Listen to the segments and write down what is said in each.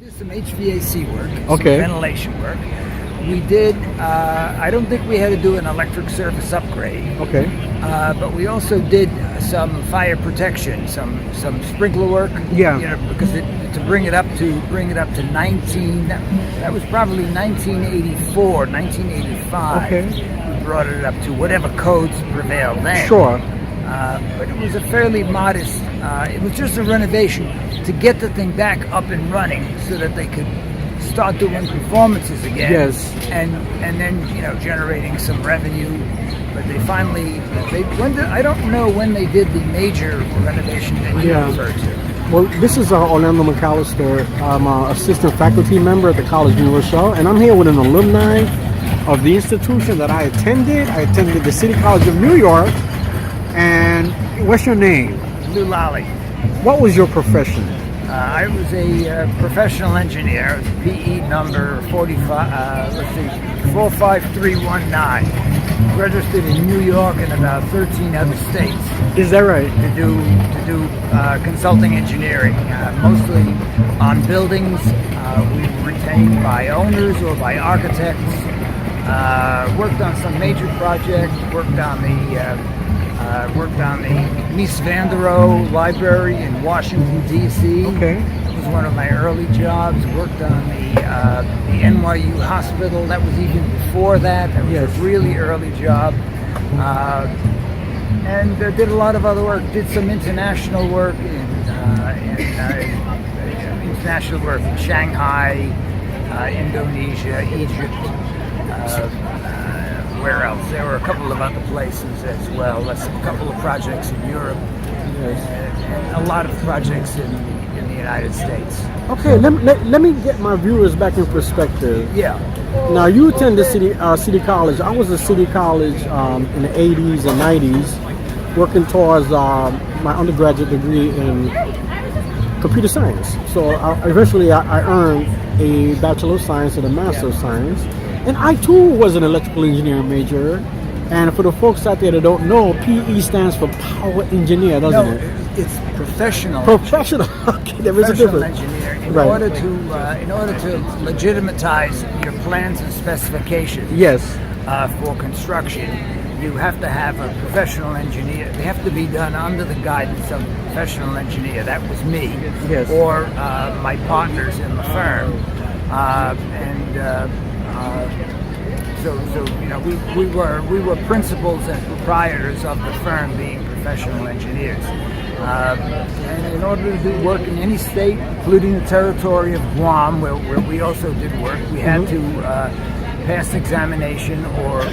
did some HVAC work, Okay. some ventilation work. We did, I don't think we had to do an electric service upgrade, Okay. but we also did some fire protection, some sprinkler work. Yeah. You know, because to bring it up to 19, that was probably 1984, 1985. Okay. We brought it up to whatever codes prevailed then. Sure. But it was a fairly modest, it was just a renovation to get the thing back up and running so that they could start doing performances again. Yes. And then, generating some revenue. But they finally, I don't know when they did the major renovation that you referred to. Well, this is Orlando McAllister. I'm an assistant faculty member at the College New Rochelle, and I'm here with an alumni of the institution that I attended. I attended the City College of New York. And what's your name? Lou Lally. What was your profession? I was a professional engineer. It was PE number 45319. Registered in New York and about 13 other states. Is that right? To do consulting engineering, mostly on buildings. We were retained by owners or by architects. Worked on some major projects. Worked on the Mies van der Rohe Library in Washington, D.C. Okay. It was one of my early jobs. Worked on the NYU hospital. That was even before that. That was a really early job. And did a lot of other work. Did some international work in Shanghai, Indonesia, Egypt. Where else? There were a couple of other places as well. That's a couple of projects in Europe, and a lot of projects in the United States. Okay, let me get my viewers back in perspective. Yeah. Now, you attended City College. I was at City College in the 80s and 90s, working towards my undergraduate degree in computer science. So eventually I earned a Bachelor of Science and a Master of Science. And I too was an electrical engineering major. And for the folks out there that don't know, PE stands for power engineer, doesn't it? It's professional. Professional. Okay, there is a difference. Engineer. In order to legitimatize your plans and specifications. Yes. For construction, you have to have a professional engineer. They have to be done under the guidance of a professional engineer. That was me. Yes. Or my partners in the firm. We were principals and proprietors of the firm, being professional engineers. And in order to do work in any state, including the territory of Guam, where we also did work, we had to pass examination or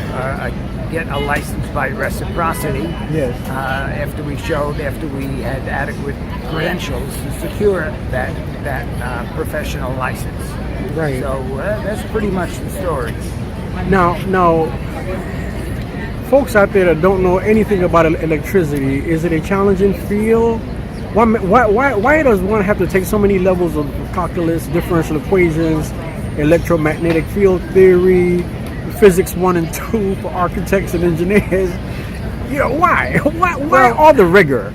get a license by reciprocity. Yes. After we had adequate credentials to secure that professional license. Right. So that's pretty much the story. Now, folks out there that don't know anything about electricity, is it a challenging field? Why does one have to take so many levels of calculus, differential equations, electromagnetic field theory, physics 1 and 2 for architects and engineers? Why? Why all the rigor?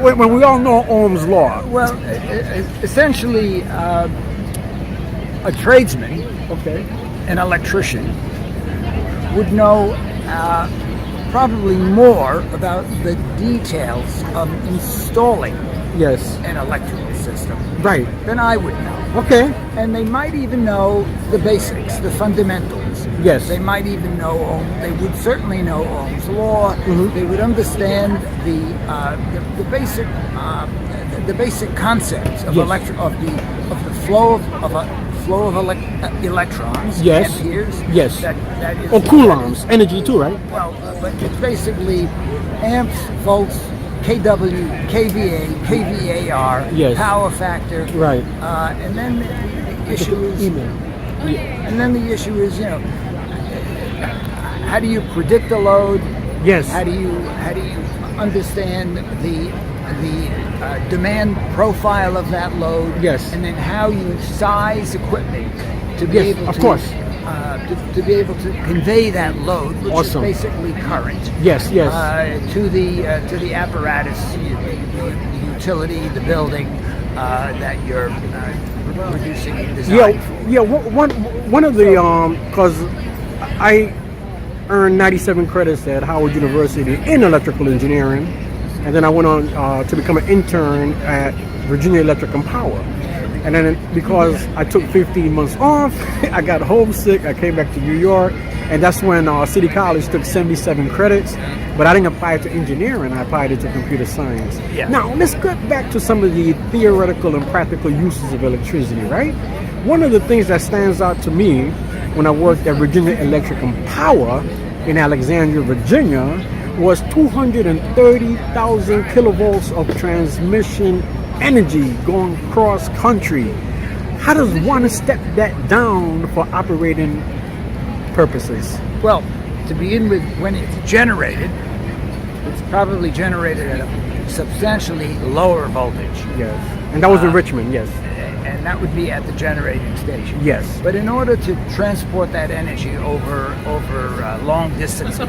When we all know Ohm's law. Well, essentially, a tradesman, an electrician, would know probably more about the details of installing an electrical system than I would know. Okay. And they might even know the basics, the fundamentals. Yes. They might even know they would certainly know Ohm's law. They would understand the basic concepts of the flow of electrons, amperes. Yes. That is, or coulombs, energy too, right? Well, but it's basically amps, volts, kW, kVA, kVAR, power factor. Right. And then the issue is, how do you predict a load? Yes. How do you understand the demand profile of that load? Yes. And then how you size equipment to be able to, to be able to convey that load, which is basically current. Yes. To the apparatus, the utility, the building that you're producing design. Yeah. One of the because I earned 97 credits at Howard University in electrical engineering, and then I went on to become an intern at Virginia Electric and Power. And then because I took 15 months off, I got homesick. I came back to New York, and that's when City College took 77 credits. But I didn't apply it to engineering. I applied it to computer science. Yeah. Now, let's get back to some of the theoretical and practical uses of electricity, right? One of the things that stands out to me when I worked at Virginia Electric and Power in Alexandria, Virginia, was 230,000 kilovolts of transmission energy going cross country. How does one step that down for operating purposes? Well, to begin with, when it's generated, it's probably generated at a substantially lower voltage. Yes. And that was in Richmond, yes. And that would be at the generating station. Yes. But in order to transport that energy over long distances,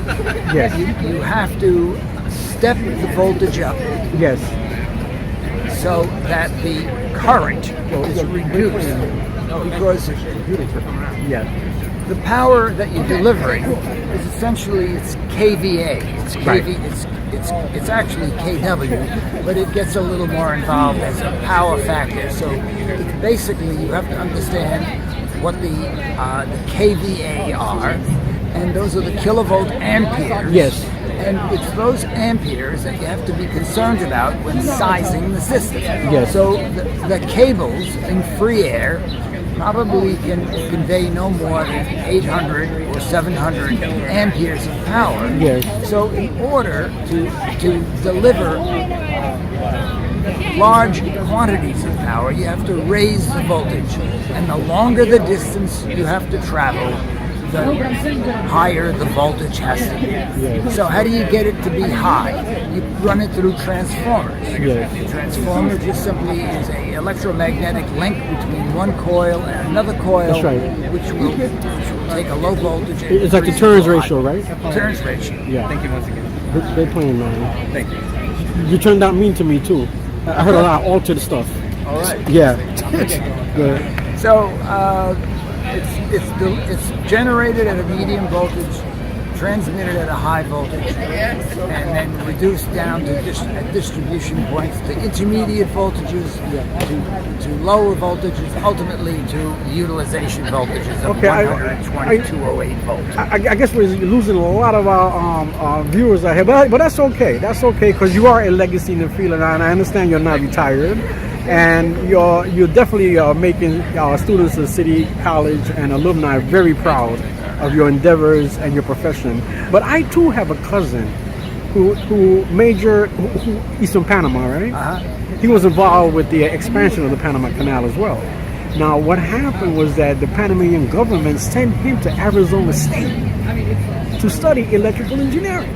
Yes. you have to step the voltage up Yes. so that the current is reduced, because Yes. the power that you're delivering is essentially it's kVA. It's kV. Right. It's actually kW, but it gets a little more involved as a power factor. So basically, you have to understand what the kVA are, and those are the kilovolt amperes. Yes. And it's those amperes that you have to be concerned about when sizing the system. Yes. So the cables in free air probably can convey no more than 800 or 700 amperes of power. Yes. So in order to deliver large quantities of power, you have to raise the voltage. And the longer the distance you have to travel, the higher the voltage has to be. Yes. So how do you get it to be high? You run it through transformers. Yes. A transformer just simply is an electromagnetic link between one coil and another coil, That's right. which will take a low voltage. And It's like the increase turns it to high. ratio, right? Turns ratio. Yeah. Thank you once again. They're playing, man. Thank you. You turned out mean to me, too. I heard a lot of altered stuff. All right. Yeah. Good. So it's generated at a medium voltage, transmitted at a high voltage, and then reduced down to at distribution points to intermediate voltages, to lower voltages, ultimately to utilization voltages of Okay, 120, 208 volts. I guess we're losing a lot of our viewers out here, but that's okay. That's okay, because you are a legacy in the field, and I understand you're not retired, and you're definitely making students of City College and alumni very proud of your endeavors and your profession. But I too have a cousin who majored Eastern Panama, right? He was involved with the expansion of the Panama Canal as well. Now, what happened was that the Panamanian government sent him to Arizona State to study electrical engineering.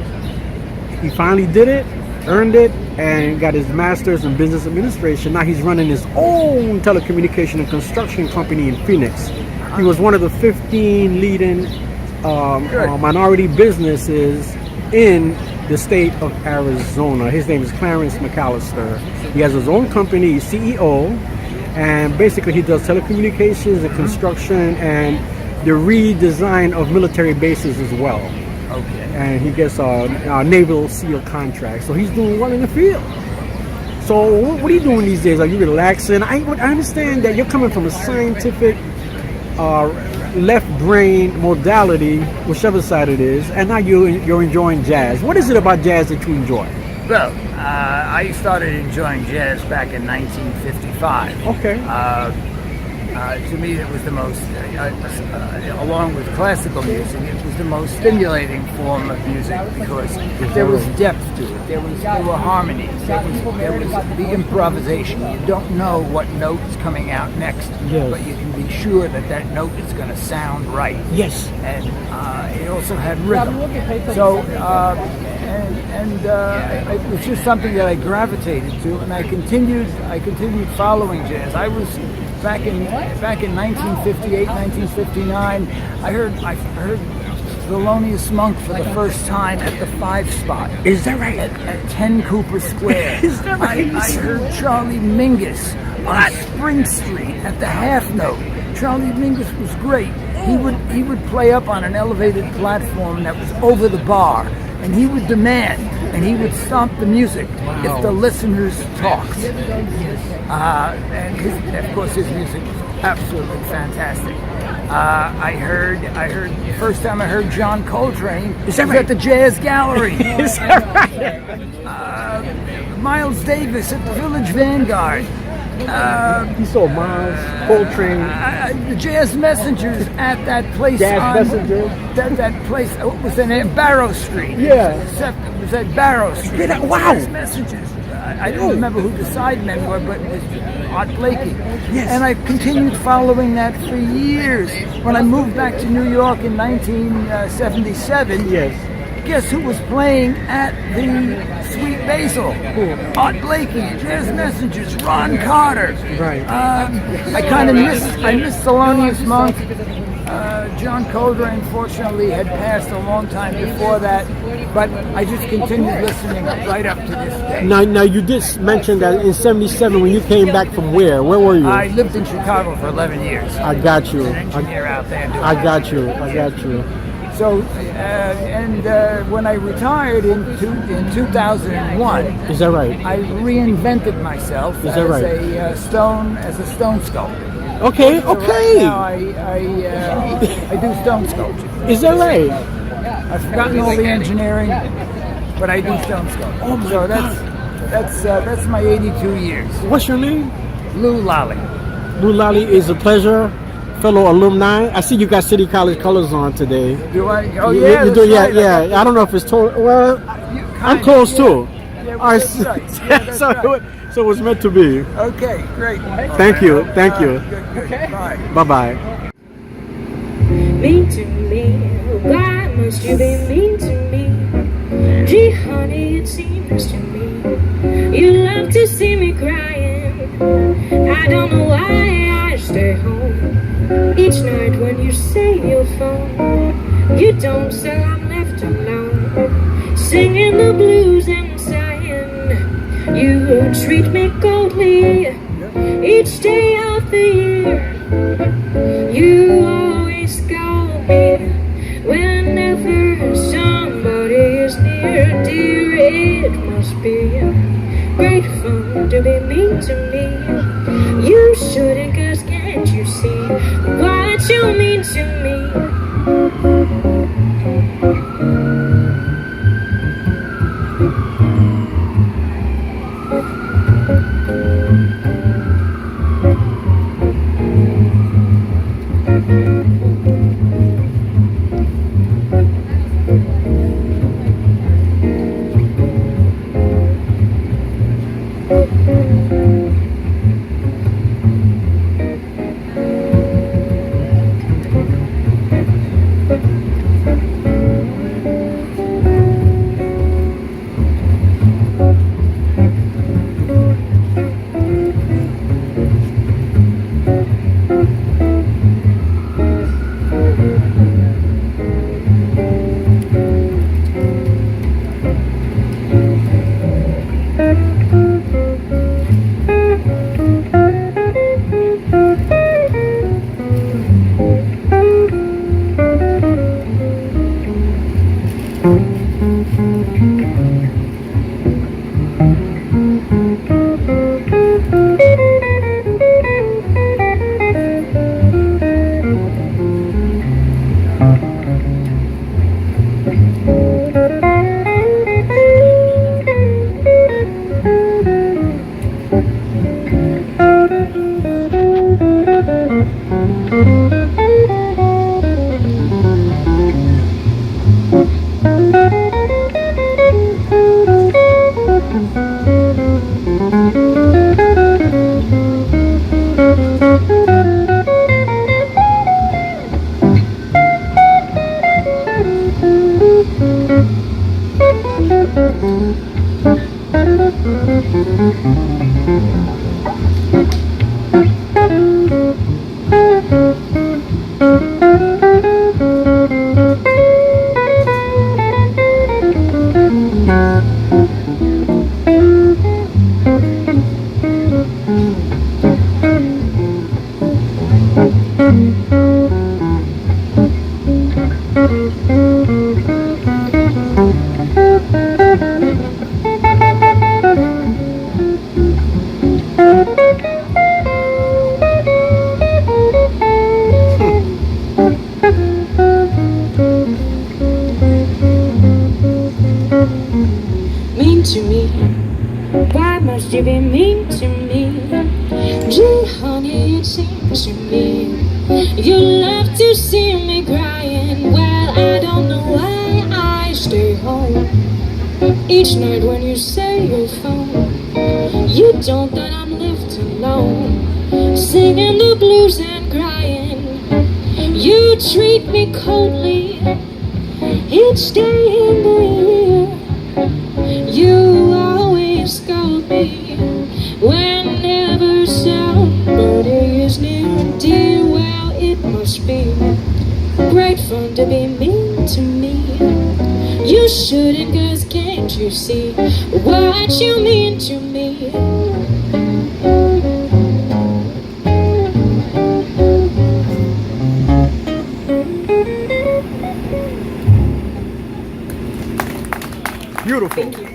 He finally did it, earned it, and got his master's in business administration. Now he's running his own telecommunication and construction company in Phoenix. He was one of the 15 leading minority businesses in the state of Arizona. His name is Clarence McAllister. He has his own company, he's CEO, and basically he does telecommunications and construction and the redesign of military bases as well. Okay. And he gets a naval SEAL contract. So he's doing well in the field. So what are you doing these days? Are you relaxing? I understand that you're coming from a scientific left brain modality, whichever side it is, and now you're enjoying jazz. What is it about jazz that you enjoy? Well, I started enjoying jazz back in 1955. Okay. To me, it was the most, along with classical music, it was the most stimulating form of music because there was depth to it. There were harmonies. There was the improvisation. You don't know what note is coming out next, Yes. but you can be sure that note is going to sound right. Yes. And it also had rhythm. So, it was just something that I gravitated to, and I continued following jazz. I was back in 1958, 1959. I heard Thelonious Monk for the first time at the 5 spot. Is that right? At 10 Cooper Square. Is that right? I heard Charlie Mingus on Spring Street at the half note. Charlie Mingus was great. He would play up on an elevated platform that was over the bar, and he would demand, and he would stop the music if the listeners talked. And of course his music was absolutely fantastic. I heard the first time I heard John Coltrane was at the Jazz Gallery. Is that right? Miles Davis at the Village Vanguard. You saw Miles, Coltrane. The Jazz Messengers at that place. Jazz Messenger? That place. What was the name? Barrow Street. Yeah. It was at Barrow Street. Wow. Jazz Messengers. I don't remember who the sidemen were, but it was Art Blakey. Yes. And I continued following that for years. When I moved back to New York in 1977, Yes. guess who was playing at the Sweet Basil? Art Blakey, Jazz Messengers, Ron Carter. Right. I kind of missed Thelonious Monk. John Coltrane, unfortunately, had passed a long time before that, but I just continued listening right up to this day. Now you did mention that in '77 when you came back from where? Where were you? I lived in Chicago for 11 years. I got you. An engineer out there. I got you. So, when I retired in 2001, Is that right? I reinvented myself Is that right? as a stone sculptor. Okay. So right now I do stone sculpture. Is that right? I've forgotten all the engineering, but I do stone sculpture. Oh my so God. that's my 82 years. What's your name? Lou Lally. Lou Lotti, is a pleasure. Fellow alumni. I see you got City College colors on today. Do I? Oh You yeah, do. that's Yeah, right. yeah. I don't know if it's total. Well, I'm close too. Yeah, All right. that's right. Yeah, that's right. So it was meant to be. Okay, great. Thank you. Thank you. Good. Bye. Bye bye. Mean to me, why must you be mean to me? Gee, honey, it seems to me you love to see me crying. I don't know why I stay home each night when you say you'll phone. You don't, so I'm left alone, singing the blues and sighing. You treat me coldly each day of the year. You always scold me whenever somebody is near. Dear, it must be great fun to be mean to me. You shouldn't, 'cause can't you see what you mean to me? Mean to me, why must you be mean to me? Gee, honey, it seems to me you love to see me crying. Well, I don't know why I stay home each night when you say you'll phone. You don't that I'm left alone, singing the blues and crying. You treat me coldly each day in the year. You always scold me whenever somebody is near. Dear, well, it must be great fun to be mean to me. You shouldn't, 'cause can't you see what you mean to me? Beautiful. Thank you.